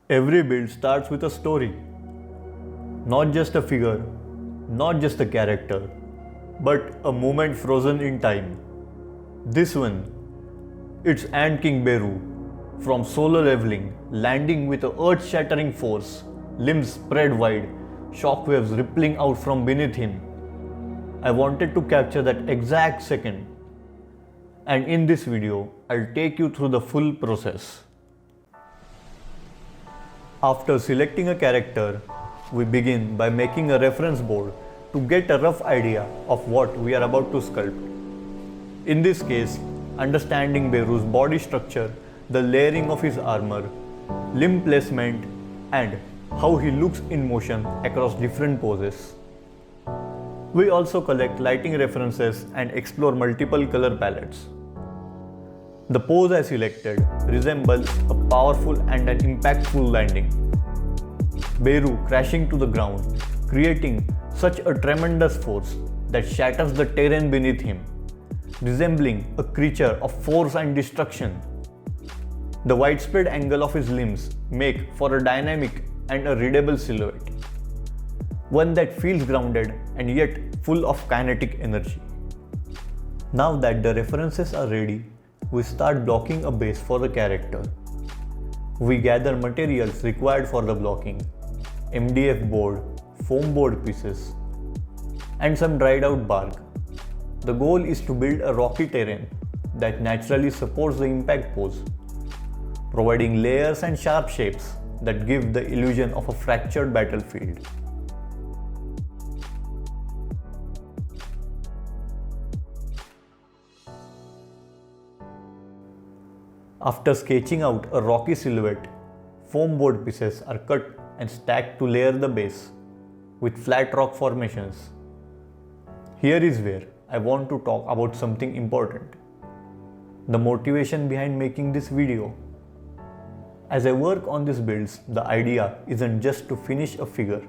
Every build starts with a story. Not just a figure, not just a character, but a moment frozen in time. This one, it's Ant King Beru, from solo leveling, landing with a earth-shattering force, limbs spread wide, shockwaves rippling out from beneath him. I wanted to capture that exact second. And in this video, I'll take you through the full process. After selecting a character, we begin by making a reference board to get a rough idea of what we are about to sculpt. In this case, understanding Beru's body structure, the layering of his armor, limb placement, and how he looks in motion across different poses. We also collect lighting references and explore multiple color palettes. The pose I selected resembles a powerful and an impactful landing. Beru crashing to the ground, creating such a tremendous force that shatters the terrain beneath him, resembling a creature of force and destruction. The widespread angle of his limbs make for a dynamic and a readable silhouette, one that feels grounded and yet full of kinetic energy. Now that the references are ready, we start blocking a base for the character. We gather materials required for the blocking, MDF board, foam board pieces, and some dried out bark. The goal is to build a rocky terrain that naturally supports the impact pose, providing layers and sharp shapes that give the illusion of a fractured battlefield. After sketching out a rocky silhouette, foam board pieces are cut and stacked to layer the base with flat rock formations. Here is where I want to talk about something important: the motivation behind making this video. As I work on these builds, the idea isn't just to finish a figure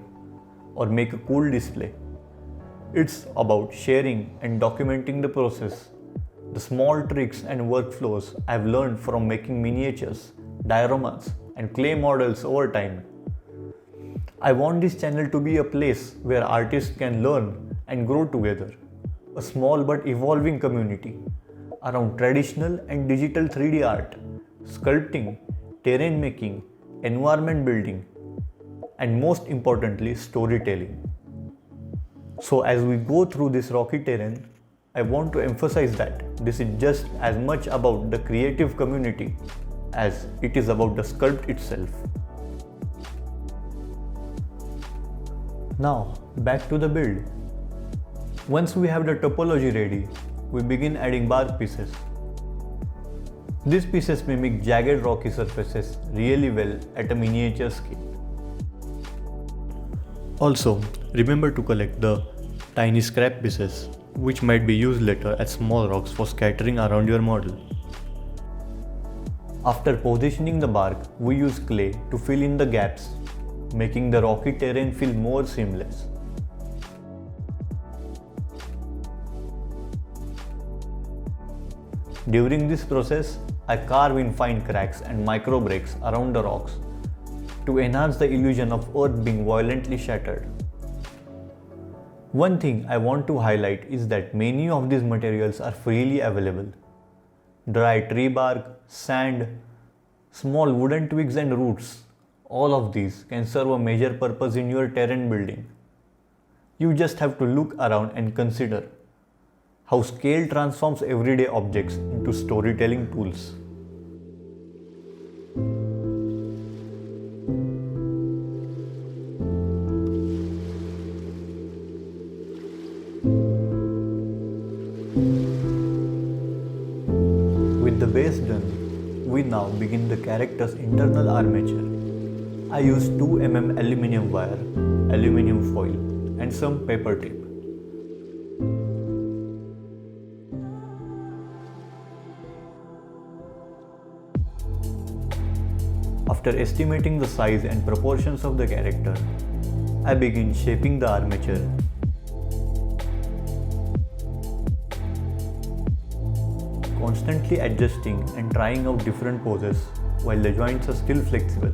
or make a cool display. It's about sharing and documenting the process, the small tricks and workflows I've learned from making miniatures, dioramas, and clay models over time. I want this channel to be a place where artists can learn and grow together, a small but evolving community around traditional and digital 3D art, sculpting, terrain making, environment building, and most importantly, storytelling. So as we go through this rocky terrain, I want to emphasize that this is just as much about the creative community as it is about the sculpt itself. Now, back to the build. Once we have the topology ready, we begin adding bark pieces. These pieces mimic jagged rocky surfaces really well at a miniature scale. Also, remember to collect the tiny scrap pieces, which might be used later as small rocks for scattering around your model. After positioning the bark, we use clay to fill in the gaps, making the rocky terrain feel more seamless. During this process, I carve in fine cracks and micro breaks around the rocks to enhance the illusion of earth being violently shattered. One thing I want to highlight is that many of these materials are freely available. Dry tree bark, sand, small wooden twigs and roots, all of these can serve a major purpose in your terrain building. You just have to look around and consider how scale transforms everyday objects into storytelling tools. With the base done, we now begin the character's internal armature. I use 2 mm aluminium wire, aluminium foil, and some paper tape. After estimating the size and proportions of the character, I begin shaping the armature. Constantly adjusting and trying out different poses while the joints are still flexible.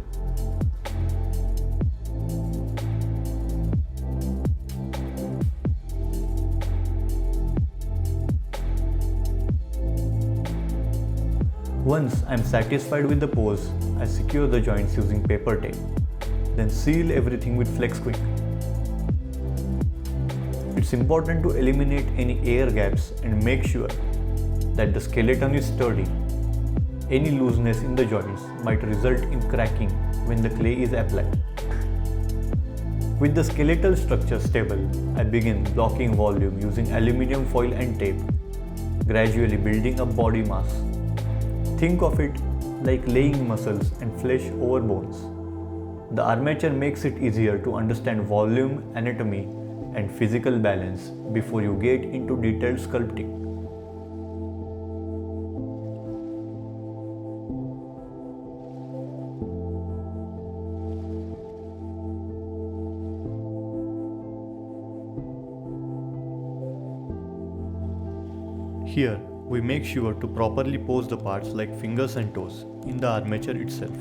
Once I am satisfied with the pose, I secure the joints using paper tape, then seal everything with flex quick. It's important to eliminate any air gaps and make sure that the skeleton is sturdy. Any looseness in the joints might result in cracking when the clay is applied. With the skeletal structure stable, I begin blocking volume using aluminium foil and tape, gradually building up body mass. Think of it like laying muscles and flesh over bones. The armature makes it easier to understand volume, anatomy, and physical balance before you get into detailed sculpting. Here, we make sure to properly pose the parts like fingers and toes in the armature itself,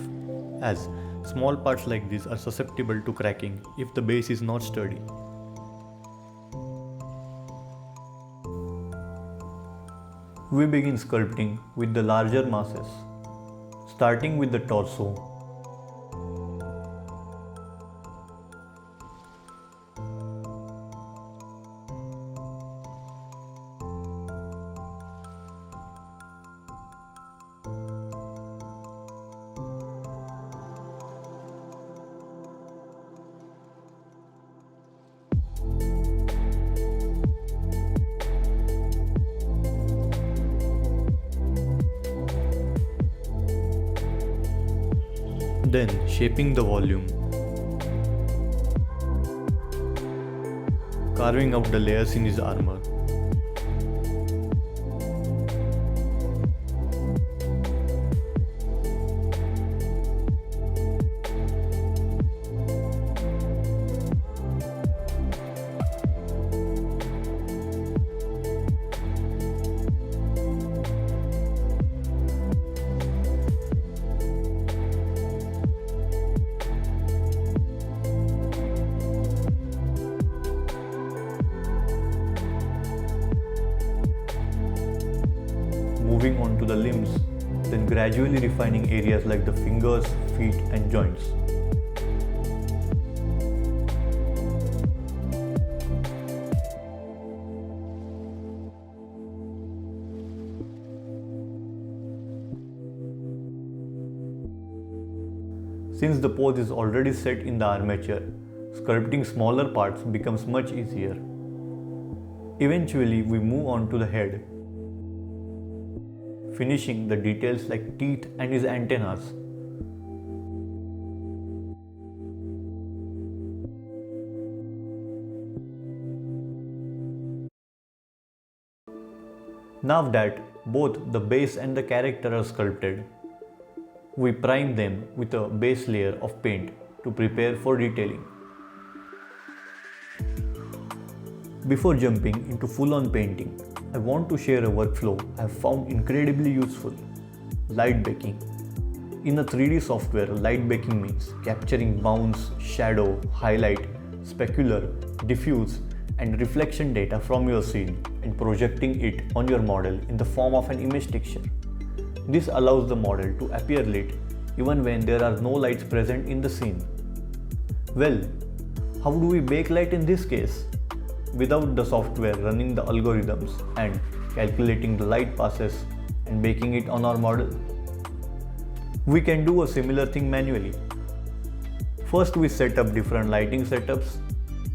as small parts like this are susceptible to cracking if the base is not sturdy. We begin sculpting with the larger masses, starting with the torso. Then shaping the volume, carving out the layers in his armor. Moving on to the limbs, then gradually refining areas like the fingers, feet, and joints. Since the pose is already set in the armature, sculpting smaller parts becomes much easier. Eventually, we move on to the head, finishing the details like teeth and his antennas. Now that both the base and the character are sculpted, we prime them with a base layer of paint to prepare for detailing. Before jumping into full-on painting, I want to share a workflow I have found incredibly useful: light baking. In a 3D software, light baking means capturing bounce, shadow, highlight, specular, diffuse, and reflection data from your scene and projecting it on your model in the form of an image texture. This allows the model to appear lit even when there are no lights present in the scene. Well, how do we bake light in this case? Without the software running the algorithms and calculating the light passes and baking it on our model. We can do a similar thing manually. First, we set up different lighting setups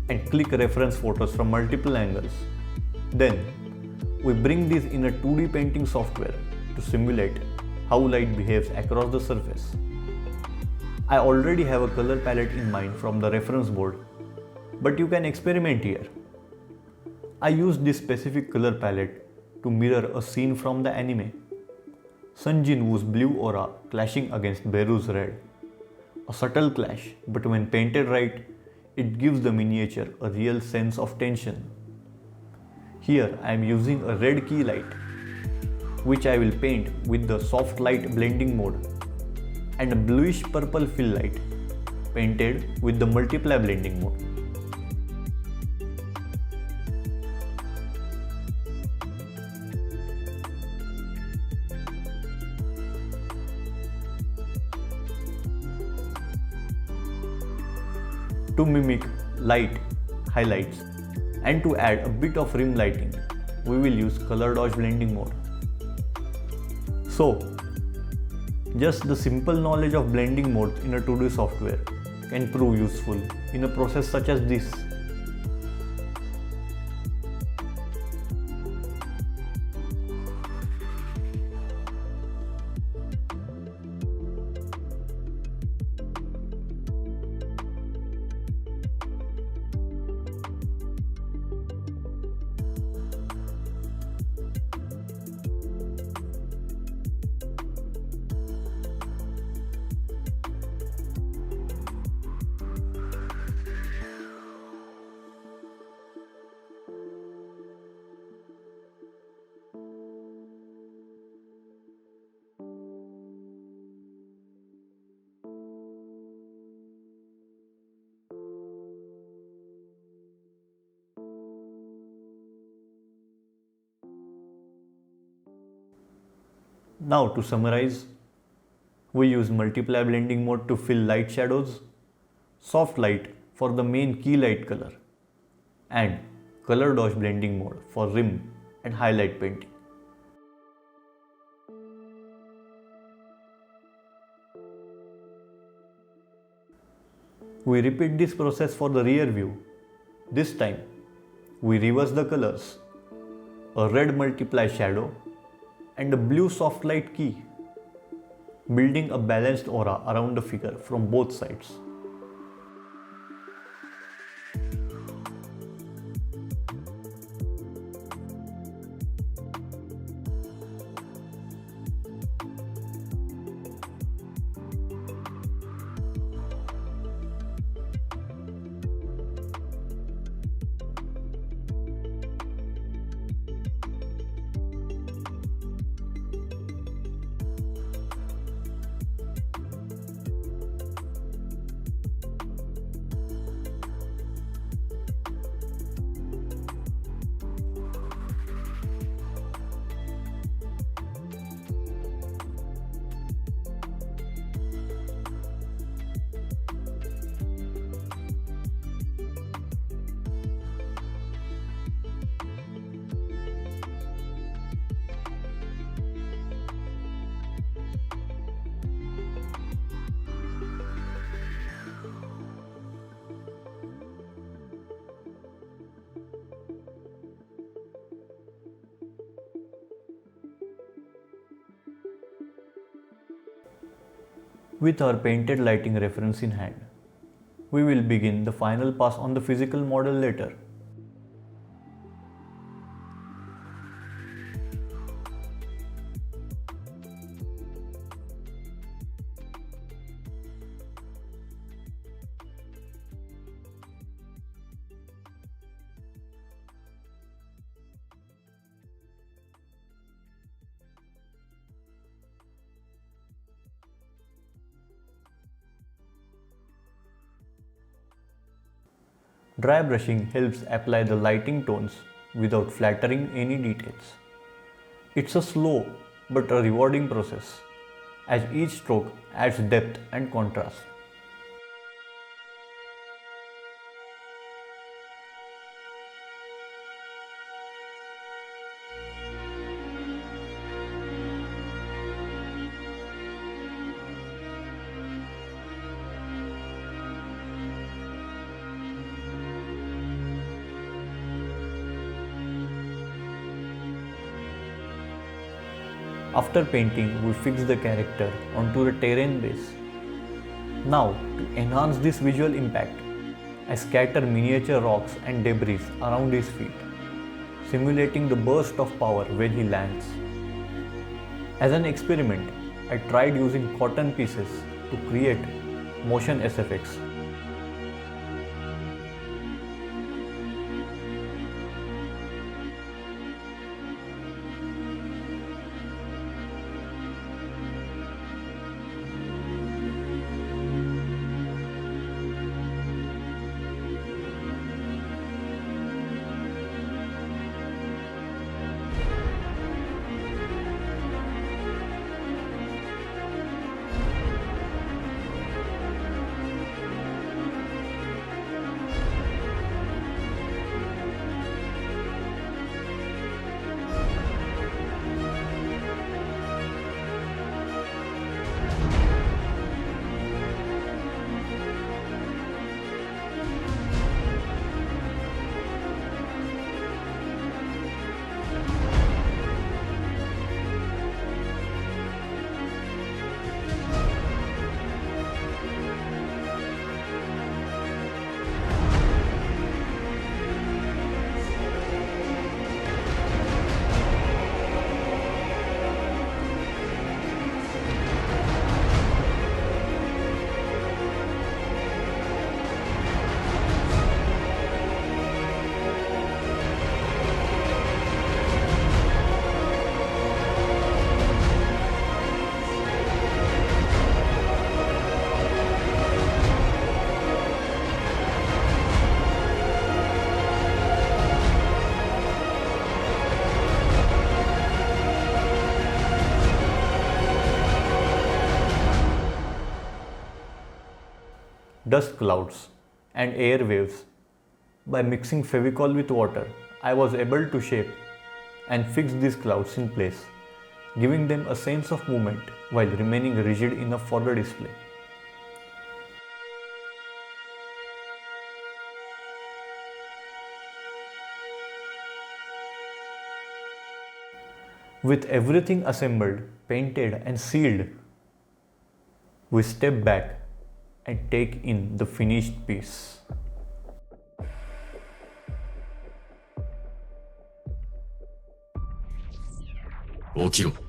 and click reference photos from multiple angles. Then, we bring these in a 2D painting software to simulate how light behaves across the surface. I already have a color palette in mind from the reference board, but you can experiment here. I used this specific color palette to mirror a scene from the anime. Sun Jin-woo's blue aura clashing against Beru's red. A subtle clash, but when painted right, it gives the miniature a real sense of tension. Here I am using a red key light, which I will paint with the soft light blending mode, and a bluish purple fill light, painted with the multiply blending mode. To mimic light highlights and to add a bit of rim lighting, we will use color dodge blending mode. So, just the simple knowledge of blending modes in a 2D software can prove useful in a process such as this. Now to summarize, we use multiply blending mode to fill light shadows, soft light for the main key light color, and color dodge blending mode for rim and highlight painting. We repeat this process for the rear view. This time, we reverse the colors, a red multiply shadow and a blue soft light key, building a balanced aura around the figure from both sides. With our painted lighting reference in hand, we will begin the final pass on the physical model later. Dry brushing helps apply the lighting tones without flattering any details. It's a slow but a rewarding process, as each stroke adds depth and contrast. After painting, we fix the character onto the terrain base. Now, to enhance this visual impact, I scatter miniature rocks and debris around his feet, simulating the burst of power when he lands. As an experiment, I tried using cotton pieces to create motion SFX. dust clouds, and air waves. By mixing Fevicol with water, I was able to shape and fix these clouds in place, giving them a sense of movement while remaining rigid enough for the display. With everything assembled, painted and sealed, we step back and take in the finished piece.起きろ。